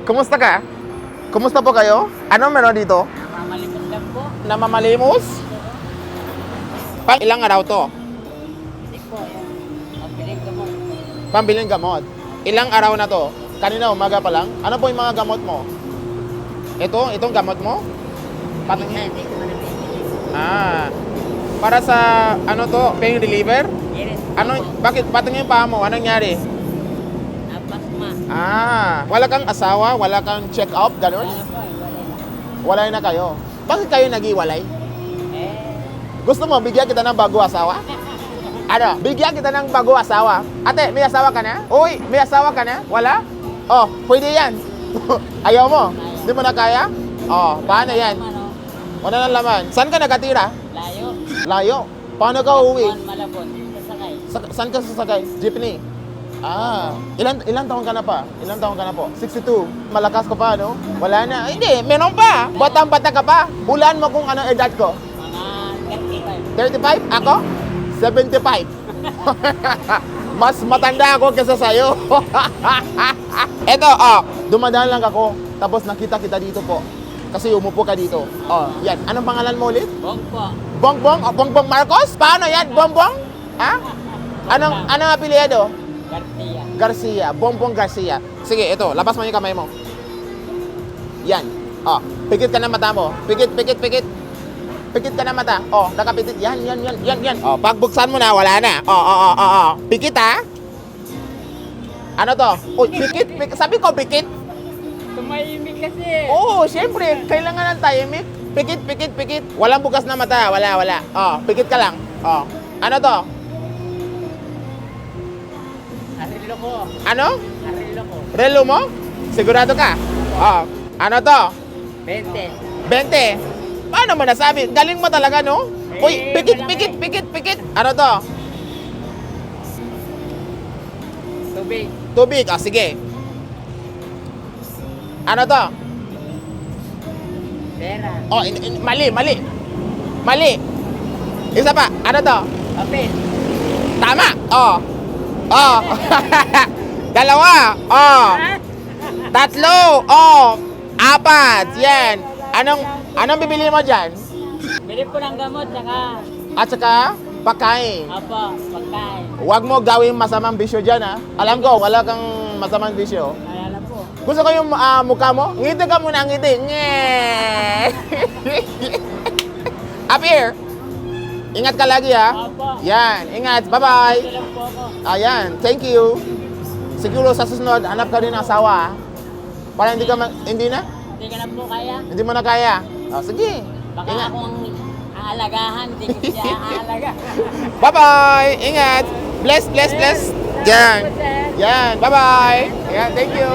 Kumusta ka? Kumusta po kayo? Ano meron dito? Namamalimos lang po. Namamalimos? Pang ilang araw to? Hindi po, yan. Mabiling gamot. Pambiling gamot. Ilang araw na to? Kanina umaga pa lang? Ano po yung mga gamot mo? Itong gamot mo? Patingin. Hindi ko na nabibili. Para sa ano to, pain reliever? Yes. Ano, bakit patingin pa mo? Anong nangyari? Napasma. Wala kang asawa, wala kang check up, gano'n? Wala po, wala na. Walay na kayo. Bakit kayo nag-iwalay? Eh, Gusto mo bigyan kita ng bago asawa? Ano? Bigyan kita ng bago asawa. Ate, may asawa ka na? Uy, may asawa ka na? Wala? Oh, pwede yan. Ayaw mo? Hindi mo na kaya? Oh, paano yan? ano, Wala nang laman. Saan ka nakatira? layo. Layo. Paano ka uuwi? Juan Malabon. Sasakay. Saan ka sasakay? Jeepney? Ilan taon ka na pa? Ilan taon ka na po? 62. Malakas ka pa, no? Wala na. Ay, hindi, meron pa. Batang-bata ka pa. Hulaan mo kung ano edad ko. Mga 35. 35? Ako? 75. Mas matanda ako kesa sa'yo. Eto, dumadaan lang ako. Tapos nakita kita dito po. Kasi umupo ka dito. Yan. Anong pangalan mo ulit? Bong po. Bongbong? Bongbong Marcos? Paano yan? Bongbong? Ha? Anong apelyido? Garcia. Garcia. Bongbong Garcia. Sige, ito. Labas mo yung kamay mo. Yan. Pikit ka na mata mo. Pikit. Pikit ka na mata. Nakapitit. Yan. Pagbuksan mo na, wala na. Pikit, ha? Ano to? Pikit. Sabi ko, pikit. Tumahimik kasi. Siyempre. Kailangan ng tahimik. Pikit. Walang bukas na mata. Wala. Pikit ka lang. Ano to? Arilo ko. Ano? Arilo ko. Relo mo? Sigurado ka? Ano to? 20. 20. Paano mo nasabi? Galing mo talaga, no? Uy, pikit. Ano to? Tubig. Tubig. Sige. Ano to? Pera. Mali. Isa pa. Ano to? Papel. Tama. Dalawa. Tatlo. Apat. Yan. Anong bibili mo dyan? Bili po ng gamot, saka At saka, pagkain. pagkain. Huwag mo gawing masamang bisyo dyan, ha? Alam ko, wala kang masamang bisyo. Alala po. Gusto ko yung mukha mo? Ngiti ka muna, ngiti. Nye! Up here. Ingat ka lagi, ha? Opo. Yan, ingat. Bye-bye. Ito lang po ako. Ayan, thank you. Siguro sa susunod, hanap ka rin ng asawa, ha? Para hindi na? Hindi ka na po kaya. Hindi mo na kaya? Sige. Baka Ingat. akong aalagahan, hindi ko siya aalaga. Bye-bye. Ingat. Bless. Yan. Yan. Bye-bye. Yan, thank you.